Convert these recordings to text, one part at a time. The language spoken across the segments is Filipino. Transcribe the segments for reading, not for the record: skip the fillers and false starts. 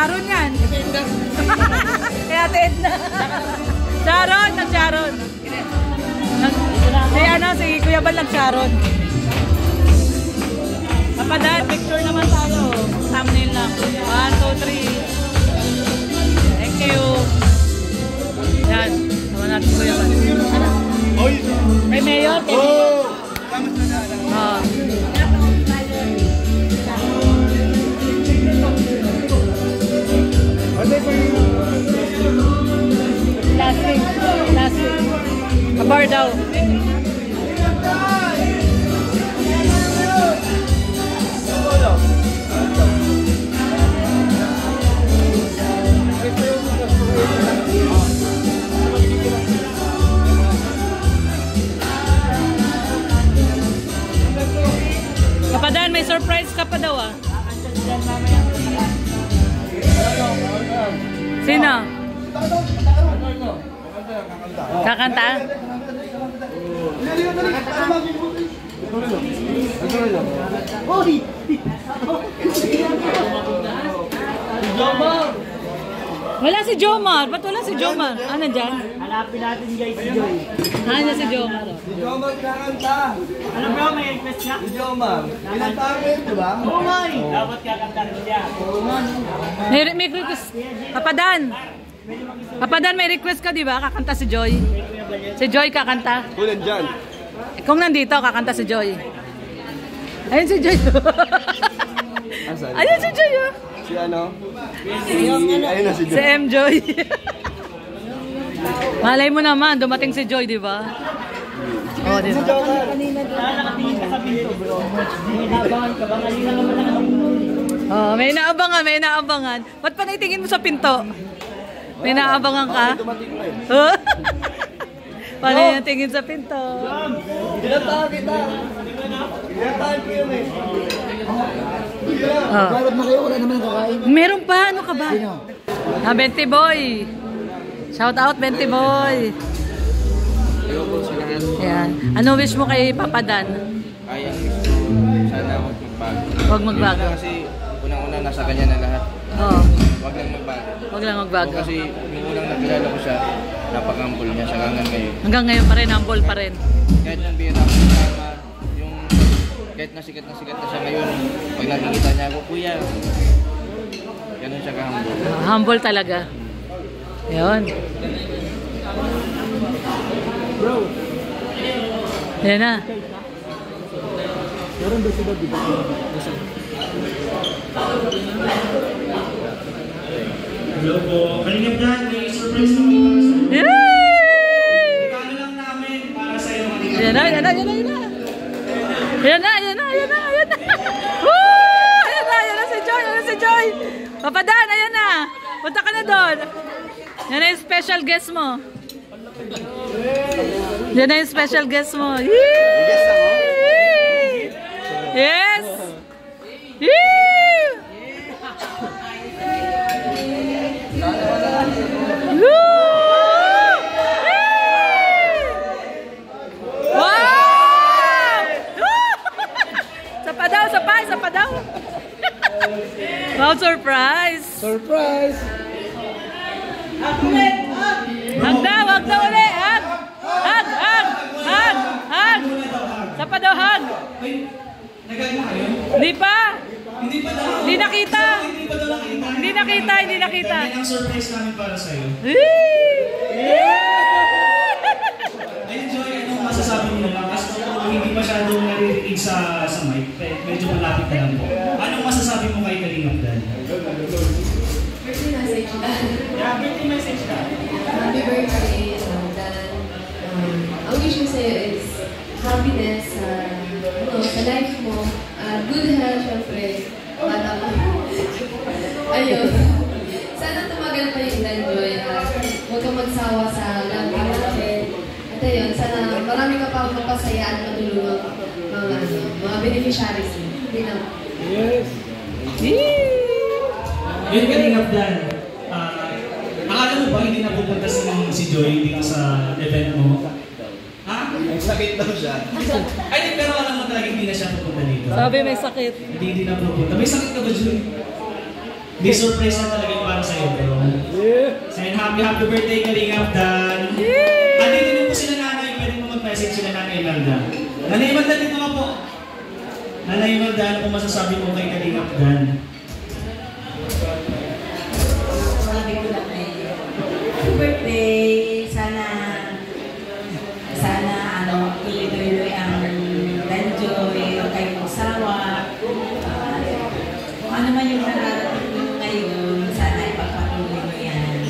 Sharon yan. Kaya Edna. Sharon, nag-Sharon. Si Kuya Bal nag-Sharon. Kapadan, picture naman tayo. Thumbnail lang. 1, 2, 3. Thank you. Yan. Naman natin Kuya Bal. Kay Mayor. Last week. Kabar daw. Kapadan, may surprise ka pa daw ah. Sino? Kakanta? Wala si Jomar. Ba't wala si Jomar? Ah, nandyan? Hanapin natin guys si Joy. Nandiyan si Jomar. Si Jomar kakanta. Alam mo, may request siya? Si Jomar. Kinanta mo yun, diba? Oo nga eh. Dapat kakanta rin siya. May request. Papadan, may request ka, di ba? Kakanta si Joy. Si Joy kakanta. Kulan dyan. Kung nandito, kakanta si Joy. Ayun si Joy. Ayun si Joy. Si ano? Ayun na si Si Joy. M. Joy. Malay mo naman, dumating si Joy, di ba? Oh, di ba? Nakatingin ka sa pinto, bro. May nabangan ka ba? Kanina naman nakatingin. Oh, may inaabangan. Ba't pa naitingin mo sa pinto? May inaabangan ka? Oh? Paano yung tingin sa pinto? Kinantahan kita. Kinantahan ko yun eh. Oh. Bakit na kayo? Wala naman kakain. Meron pa, ano ka ba? Benti Boy. Shout out, Benti Boy. Ayan. Ano wish mo kay Papadan? Ay, ang wish ko, sana huwag magbago. Huwag magbago. Kasi unang-una nasa kanya na lahat. Oo. Huwag lang magbago. Huwag lang magbago. Kasi yung unang nakilala ko siya, napaka-humble niya siya hanggang ngayon. Hanggang ngayon pa rin, humble pa rin. Kahit nung bihira ko kasama, yung kahit na sikat na siya ngayon, pag nakikita niya ako, kuya, ganun siya ka-humble. Humble talaga. Yun. Bro. Yan na. Meron ba sila dito? Hello po. Kalingap na, may surprise naman para sa iyo. Yay! Regalo lang namin para sa iyo. Yan na. Yan na. Woo! Ayan na si Joy. Papadan, ayan na. Punta ka na doon. Yan na yung special guest mo. Yay! Yes! Yay! Wow! Sapa daw. Wow, surprise! Surprise! Hag daw uli! Hag! Sapa daw, hag! Hindi pa! Hindi nakita! Hindi nakita! Yan ang surprise namin para sa iyo. Ayun, Joy, anong masasabi niyo lang? Kasi kung hindi masyadong naririnig sa mic, medyo malapit na lang po. Anong masasabi mo kay Kalingap Dan? Birthday message ka. Happy birthday, Dan. Ang wish ko sa'yo is happiness sa life mo. Good health, syempre. Ayun. Sana tumagal pa yung Dan, Joy. Huwag kang magsawa sa love natin. At ayun, sana marami ka pa magpasaya at matulungan mga beneficiaries mo. Hindi na. Yes! Yun, Kalingap Dan. Akala mo ba hindi na pupunta si Joy dito sa event mo? Ha? May sakit daw siya. Ay, pero alam mo talaga hindi na siya pupunta dito. Sabi may sakit. Hindi na pupunta. May sakit ka ba, Joy? May surprise na talaga yung para sa'yo, bro. So, happy birthday, Kalingap Dan. Andito din po sila nanay, pwede mo mag-message sila nanay Imelda. Nanay Imelda, dito nga po. Nanay Imelda, ano po masasabi mo kay Kalingap Dan? Happy birthday! Sana tuloy-tuloy ang Danjoy, huwag kayong magsawa. Kung ano man yung nararating mo ngayon, sana ipagpatuloy mo yan.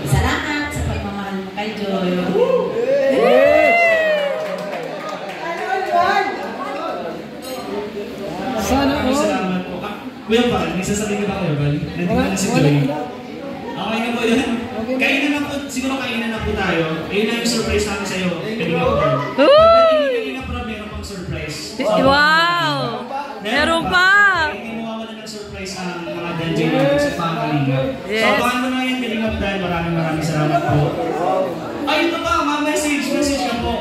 Salamat sa pagmamahal mo kay Joy. Salamat po. Kuya Val, may sasabihin ka ba Kuya Val? Nandito na si Joy. Okay na po yun. Kainan na po, siguro kainan na po tayo. Ayun na yung surprise namin sa'yo. Kalingap Dan. Pagdating ni Kalingap Rob, meron pang surprise. Wow! Meron pa! Hindi mo mawala ng surprise ang mga Danjoy natin sa Kalingap. Yes. So, abangan mo na yan, Kalingap Dan. Maraming salamat po. Ay, ito pa, message ka po.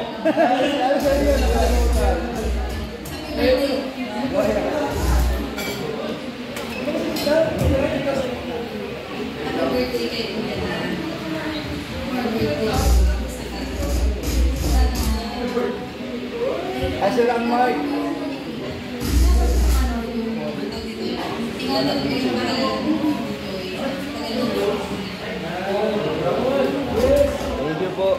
Happy birthday kay Kuya Dan. Happy birthday. Asa lang, Mike. Thank you po.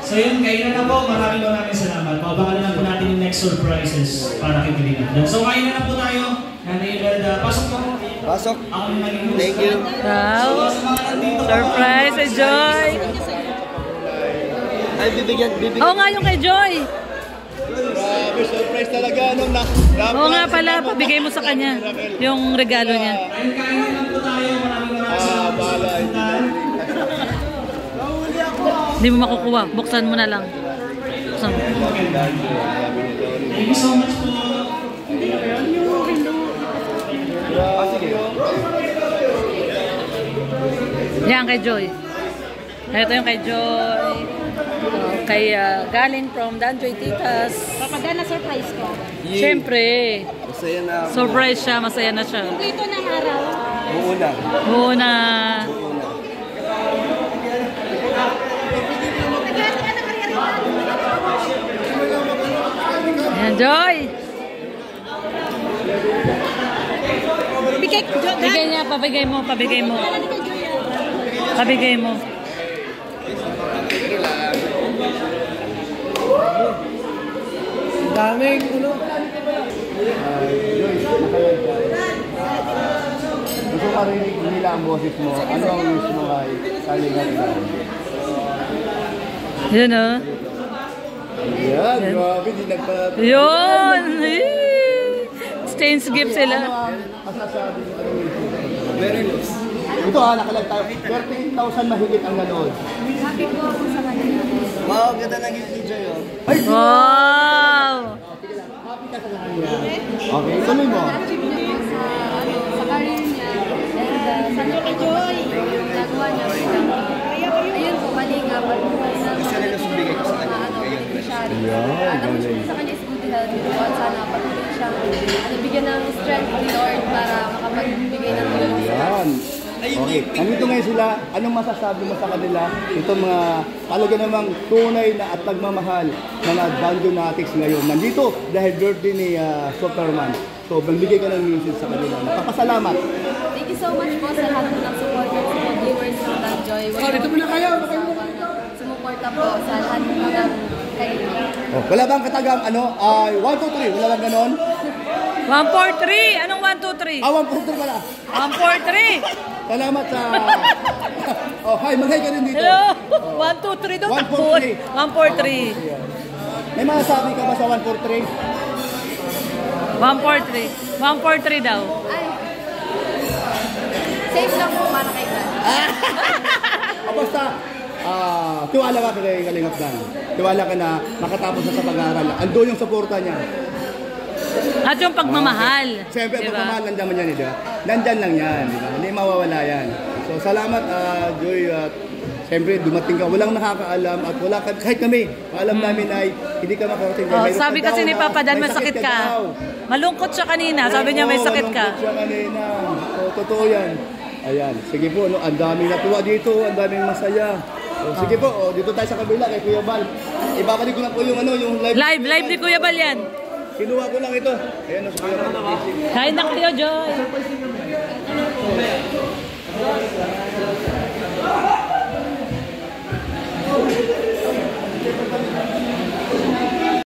So yun, kainan na po. Maraming salamat. Pabangalan na po natin yung next surprises para kay Kalingap Dan. So kainan na po tayo. Nanay Imelda, pasok po. Pasok. Ako yung naging host. Thank you. Wow! So, sa mga nandito, Surprise kay Joy! Ay, bibigyan. Oo nga yung kay Joy! Grabe, surprise talaga. Oo nga pala, pabigay mo sa kanya yung regalo niya. ayun, kainan na po tayo. Maraming salamat sa pagpunta. Hindi mo makukuha, buksan mo na lang. Buksan mo. Thank you so much po. Yan kay Joy. Ito yung kay Joy. Kay galing from Danjoy Titas. Papadala surprise ko. Siyempre. Masaya na ako. Surprise siya, masaya na siya. Ito ng araw. Buo na. Oo na. Ayan, Joy. Bigay niya, pabigay mo, pabigay mo. Pabigay mo. Daming ulo. Gusto ka rin nila ang boses mo. Ano ang wish mo kay Kalingap Dan? Yun o. Yan, grabe. Di nagpa... Yun. Stains gift sila. Masasabi mo ano wish mo? Ito nakalag tayo. 13,000 mahigit ang nanood. Happy po ako sa kanila. Wow, ganda ng gift ni Joy. Ay, Wow. okay, tuloy mo. Sa career niya. And sana kay Joy. Yung nagawa niya. Ayun po, Kalingap. Alam mo sa kanya is good health. At sana patuloy siya. Bigyan ng strength ni Lord para makapagbigay ng tulong sa Yan. Okay, nandito ngayon sila. Anong masasabi mo sa kanila? Ito mga talaga namang tunay na at nagmamahal mga Danjoy Natics ngayon. Nandito dahil birthday ni Superman. So, magbigay ka ng message sa kanila. Napapasalamat. Thank you so much po sa lahat po ng supporters po, viewers ng Danjoy. Dito muna kayo. Sumuporta po sa lahat po ng kayo. Oh, wala bang katagang 1, 2, 3? Wala bang ganon? 143. Anong 123? 1, 2, 3 pala. 143. Salamat sa... oh, hi, mag-hi ka rin dito. Hello. 123 daw. 143. 143. May masasabi ka ba sa 143? 143. 143 daw. Ay, safe lang po para kay God. O basta, tiwala ka kay Kalingap Dan. Tiwala ka na makatapos na sa pag-aaral. Ando yung suporta niya. At yung pagmamahal. Siyempre, Diba? pagmamahal nandiyan man yan, di ba? Nandyan lang yan, di ba? Hindi mawawala yan. So, salamat, Joy, at siyempre dumating ka, walang nakakaalam at wala ka, kahit kami, alam namin ay hindi ka makarating. Oh, Mayroon sabi ka kasi daw ni na, Papa Dan, may masakit ka. daw. Malungkot siya kanina. Sabi niya may Oo, sakit ka. malungkot siya kanina. So, totoo yan. Ayan, sige po, no, ang daming natuwa dito, ang daming masaya. O, sige po, dito tayo sa kabila kay Kuya Bal. Ibabalik ko lang po yung live. Live ni Kuya Bal yan. Kinuha ko lang ito. Ayan, si Kuya Bal. Kain na kayo, Joy.